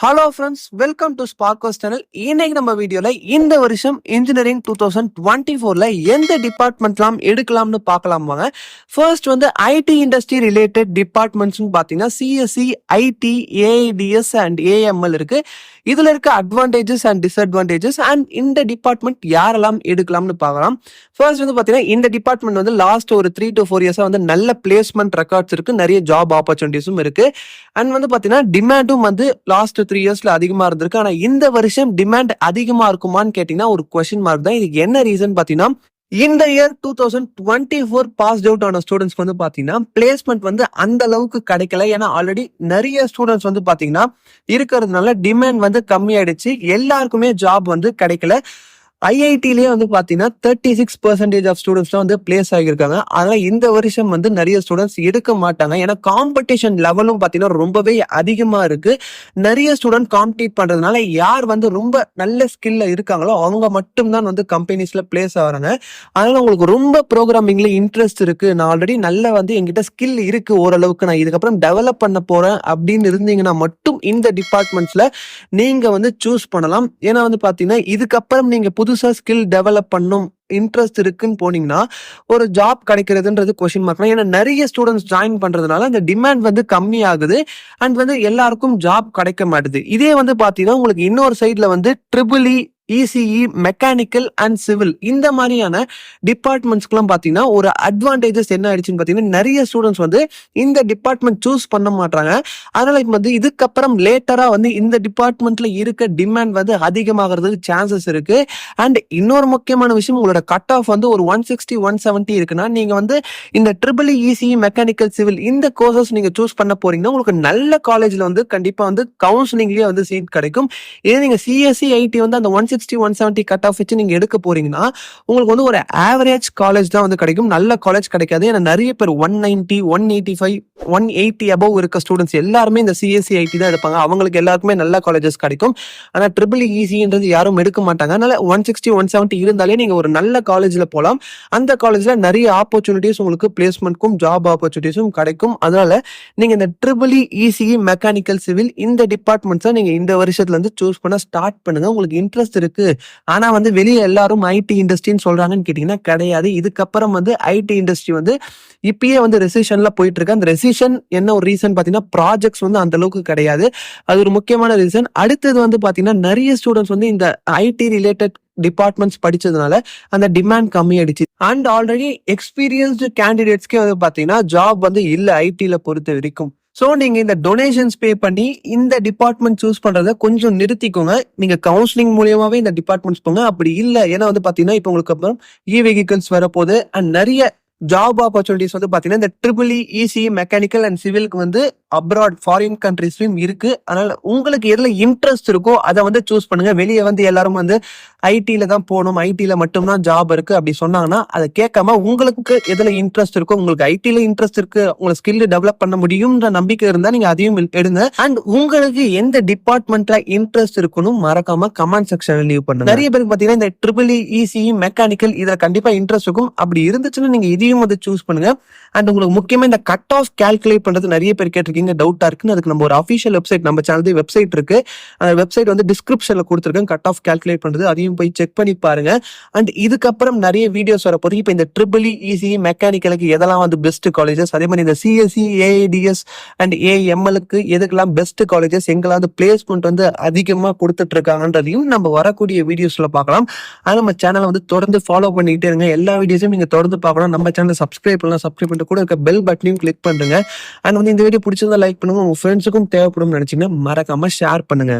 Hello friends, welcome to ஸ்பார்க்கோஸ் channel. இன்னைக்கு நம்ம வீடியோல இந்த வருஷம் இன்ஜினியரிங் 2024ல எந்த டிபார்ட்மெண்ட்லாம் எடுக்கலாம்னு பார்க்கலாம் வாங்க. ஃபர்ஸ்ட் வந்து ஐடி இண்டஸ்ட்ரி ரிலேட்டட் டிபார்ட்மெண்ட்ஸ்னு பார்த்தீங்கன்னா CSC, IT, AIDS and AML இருக்கு. இதுல இருக்க அட்வான்டேஜஸ் அண்ட் டிஸ்அட்வான்டேஜஸ் அண்ட் இந்த டிபார்ட்மெண்ட் யாரெல்லாம் எடுக்கலாம்னு பார்க்கலாம். ஃபர்ஸ்ட் வந்து பார்த்தீங்கன்னா இந்த டிபார்ட்மெண்ட் வந்து லாஸ்ட் ஒரு 3 to 4 இயர்ஸா வந்து நல்ல பிளேஸ்மெண்ட் ரெக்கார்ட்ஸ் இருக்கு, நிறைய ஜாப் ஆப்பர்ச்சுனிட்டிஸும் இருக்கு. அண்ட் வந்து பார்த்தீங்கன்னா டிமாண்டும் வந்து லாஸ்ட் 3 இயர்ஸ்ல அதிகமா இருந்திருக்கு. ஆனா இந்த வருஷம் டிமாண்ட் அதிகமா இருக்குமான்னு கேட்டீங்கன்னா ஒரு கொஸ்டின் மார்க் தான். இதுக்கு என்ன ரீசன் பாத்தீங்கன்னா, இந்த இயர் 2024 பாஸ் அவுட் ஆன ஸ்டூடெண்ட்ஸ்க்கு வந்து பாத்தீங்கன்னா பிளேஸ்மெண்ட் வந்து அந்த அளவுக்கு கிடைக்கல. ஏன்னா ஆல்ரெடி நிறைய ஸ்டூடெண்ட்ஸ் வந்து பாத்தீங்கன்னா இருக்கிறதுனால டிமாண்ட் வந்து கம்மி ஆயிடுச்சு, எல்லாருக்குமே ஜாப் வந்து கிடைக்கல. ஐஐடிலேயே வந்து பாத்தீங்கன்னா 36% ஆஃப் ஸ்டூடெண்ட்ஸ் தான் வந்து பிளேஸ் ஆகியிருக்காங்க. அதனால இந்த வருஷம் வந்து நிறைய ஸ்டூடெண்ட்ஸ் எடுக்க மாட்டாங்க. ஏன்னா காம்படிஷன் லெவலும் பாத்தீங்கன்னா ரொம்பவே அதிகமா இருக்கு. நிறைய ஸ்டூடெண்ட் காம்பீட் பண்றதுனால யார் வந்து ரொம்ப நல்ல ஸ்கில்ல இருக்காங்களோ அவங்க மட்டும்தான் வந்து கம்பெனிஸ்ல பிளேஸ் ஆகிறாங்க. அதனால உங்களுக்கு ரொம்ப ப்ரோக்ராமிங்ல இன்ட்ரெஸ்ட் இருக்கு, நான் ஆல்ரெடி நல்ல வந்து என்கிட்ட ஸ்கில் இருக்கு, ஓரளவுக்கு நான் இதுக்கப்புறம் டெவலப் பண்ண போறேன் அப்படின்னு இருந்தீங்கன்னா மட்டும் இந்த டிபார்ட்மெண்ட்ஸ்ல நீங்க வந்து சூஸ் பண்ணலாம். ஏன்னா வந்து பாத்தீங்கன்னா இதுக்கப்புறம் நீங்க புதுசா ஸ்கில் டெவலப் பண்ணும் இன்ட்ரெஸ்ட் இருக்குன்னு போனீங்கன்னா ஒரு ஜாப் கிடைக்கிறதுன்றது கொஸ்டின் மார்க். ஏன்னா நிறைய ஸ்டூடெண்ட்ஸ் ஜாயின் பண்றதுனால அந்த டிமாண்ட் வந்து கம்மி ஆகுது அண்ட் வந்து எல்லாருக்கும் ஜாப் கிடைக்க மாட்டுது. இதே வந்து பாத்தீங்கன்னா உங்களுக்கு இன்னொரு சைட்ல வந்து triple ECE, mechanical and civil இந்த மாதிரியான டிபார்ட்மெண்ட்ஸ்க்குலாம் பார்த்தீங்கன்னா ஒரு அட்வான்டேஜஸ் என்ன ஆயிடுச்சுன்னு பார்த்தீங்கன்னா நிறைய ஸ்டூடெண்ட்ஸ் வந்து இந்த டிபார்ட்மெண்ட் சூஸ் பண்ண மாட்டாங்க. அதனால இப்போ வந்து இதுக்கப்புறம் லேட்டரா வந்து இந்த டிபார்ட்மெண்ட்ல இருக்க டிமாண்ட் வந்து அதிகமாகிறதுக்கு சான்சஸ் இருக்கு. அண்ட் இன்னொரு முக்கியமான விஷயம், உங்களோட கட் ஆஃப் வந்து ஒரு 160 170 இருக்குன்னா நீங்க வந்து இந்த ட்ரிபிள் இசிஇ, மெக்கானிக்கல், சிவில் இந்த கோர்சஸ் நீங்க சூஸ் பண்ண போறீங்கன்னா உங்களுக்கு நல்ல காலேஜ்ல வந்து கண்டிப்பா வந்து கவுன்சிலிங்லயே வந்து சீட் கிடைக்கும். இதே நீங்க சிஎஸ்சி, ஐடி வந்து அந்த 160 170 கட் ஆஃப் வச்சு நீங்க எடுக்க போறீங்கன்னா உங்களுக்கு வந்து ஒரு ஆவரேஜ் காலேஜ் தான் வந்து கிடைக்கும், நல்ல காலேஜ் கிடைக்காது. ஏன்னா நிறைய பேர் 190 185 180 அபவ் இருக்க ஸ்டூடெண்ட்ஸ் எல்லாருமே இந்த சிஎஸ்சி, ஐடி தான் எடுப்பாங்க. அவங்களுக்கு எல்லாருக்குமே நல்ல காலேஜஸ் கிடைக்கும். ஆனா ட்ரிபிள் இசின்றது யாரும் எடுக்க மாட்டாங்க. அதனால 160 170 இருந்தாலே நீங்க ஒரு நல்ல காலேஜ்ல போகலாம். அந்த காலேஜ்ல நிறைய ஆப்பர்ச்சுனிட்டிஸ் உங்களுக்கு பிளேஸ்மெண்ட்க்கும் ஜாப் ஆப்பர்ச்சுனிட்டிஸும் கிடைக்கும். அதனால நீங்க இந்த ட்ரிபிள் இசிஇ, மெக்கானிக்கல், சிவில் இந்த டிபார்ட்மெண்ட்ஸை நீங்க இந்த வருஷத்துல இருந்து சூஸ் பண்ண ஸ்டார்ட் பண்ணுங்க. உங்களுக்கு இன்ட்ரெஸ்ட் இருக்கு. ஆனா வந்து வெளியே எல்லாரும் ஐடி இண்டஸ்ட்ரின்னு சொல்றாங்கன்னு கேட்டீங்கன்னா கிடையாது. இதுக்கப்புறம் வந்து ஐடி இண்டஸ்ட்ரி வந்து இப்பயே வந்து ரெசிஷன்ல போயிட்டு இருக்கு. அந்த ரெசிஷன் என்ன ஒரு ரீசன் பாத்தீங்கன்னா ப்ராஜெக்ட்ஸ் வந்து அந்த அளவுக்கு கிடையாது, அது ஒரு முக்கியமான ரீசன். அடுத்தது வந்து பாத்தீங்கன்னா நிறைய ஸ்டூடெண்ட்ஸ் வந்து இந்த ஐடி ரிலேட்டட் டிபார்ட்மெண்ட்ஸ் படிச்சதுனால அந்த டிமாண்ட் கம்மி ஆயிடுச்சு. அண்ட் ஆல்ரெடி எக்ஸ்பீரியன்ஸ்டு கேண்டிடேட்ஸ்க்கே வந்து பாத்தீங்கன்னா ஜாப் வந்து இல்ல ஐடில பொறுத்த வரைக்கும். ஸோ நீங்க இந்த டொனேஷன்ஸ் பே பண்ணி இந்த டிபார்ட்மெண்ட் சூஸ் பண்றதை கொஞ்சம் நிறுத்திக்கோங்க. நீங்க கவுன்சிலிங் மூலியமாவே இந்த டிபார்ட்மெண்ட்ஸ் போங்க. அப்படி இல்லை, ஏன்னா வந்து பாத்தீங்கன்னா இப்போ உங்களுக்கு அப்புறம் வெஹிக்கிள்ஸ் வரப்போகுது அண்ட் நிறைய ஜாப் ஆப்பர்ச்சுனிட்டிஸ் வந்து பாத்தீங்கன்னா இந்த ட்ரிபிள் இசி, மெக்கானிக்கல் அண்ட் சிவிலுக்கு வந்து அப்ராட் ஃபாரின் கண்ட்ரீஸ்லயும் இருக்கு. அதனால உங்களுக்கு எதுல இன்ட்ரெஸ்ட் இருக்கோ அதை வந்து சூஸ் பண்ணுங்க. வெளியே வந்து எல்லாரும் வந்து ஐடில தான் போகணும், ஐடில மட்டும்தான் ஜாப் இருக்கு அப்படி சொன்னாங்கன்னா அதை கேட்காம உங்களுக்கு எதுல இன்ட்ரெஸ்ட் இருக்கோ, உங்களுக்கு ஐடில இன்ட்ரெஸ்ட் இருக்கு, உங்களை ஸ்கில் டெவலப் பண்ண முடியும்ன்ற நம்பிக்கை இருந்தா நீங்க அதையும் எடுங்க. அண்ட் உங்களுக்கு எந்த டிபார்ட்மெண்ட்ல இன்ட்ரெஸ்ட் இருக்குன்னு மறக்காம கமெண்ட் செக்ஷன்ல லீவ் பண்ணுங்க. நிறைய பேருக்கு பாத்தீங்கன்னா இந்த ட்ரிபிள் இசி, மெக்கானிக்கல் இதுல கண்டிப்பா இன்ட்ரெஸ்ட் இருக்கும். அப்படி இருந்துச்சுன்னா நீங்க இதையும் வந்து சூஸ் பண்ணுங்க. அண்ட் உங்களுக்கு முக்கியமா இந்த கட் ஆஃப் கால்குலேட் பண்றது நிறைய பேர் கேட்டிருக்கீங்க, டவுட்டா இருக்குன்னு. அதுக்கு நம்ம ஒரு அஃபிஷியல் வெப்சைட், நம்ம சேனல் வெப்சைட் இருக்கு, அந்த வெப்சைட் வந்து டிஸ்கிரிப்ஷன்ல கொடுத்துருக்கேன். கட் ஆஃப் கால்குலேட் பண்றது அதையும் போய் செக் பண்ணி பாருங்க. அண்ட் இதுக்கப்புறம் நிறைய வீடியோஸ் வர போது. இப்போ இந்த ட்ரிபிள் இசி, மெக்கானிக்கலுக்கு எதெல்லாம் வந்து பெஸ்ட் காலேஜஸ், அதே மாதிரி இந்த சிஎஸ்சி, ஏஐடிஎஸ் அண்ட் ஏஎம்எலுக்கு எதுக்கெல்லாம் பெஸ்ட் காலேஜஸ், எங்கெல்லாம் வந்து பிளேஸ்மெண்ட் வந்து அதிகமா கொடுத்துட்டு இருக்காங்கன்றதையும் நம்ம வரக்கூடிய வீடியோஸ்ல பார்க்கலாம். அது நம்ம சேனலை வந்து தொடர்ந்து ஃபாலோ பண்ணிக்கிட்டே இருங்க. எல்லா வீடியோஸும் நீங்க தொடர்ந்து பார்க்கணும். நம்ம சேனலை சப்ஸ்கிரைப் பண்ணலாம், சப்ஸ்கிரைப் பண்ணிட்டு கூட இருக்க பெல் பட்டனையும் கிளிக் பண்ணுங்க. அண்ட் வந்து இந்த வீடியோ பிடிச்சிருந்தா லைக் பண்ணுங்க. உங்க ஃப்ரெண்ட்ஸுக்கும் தேவைப்படும் நினைச்சீங்கன்னா மறக்காம ஷேர் பண்ணுங்க.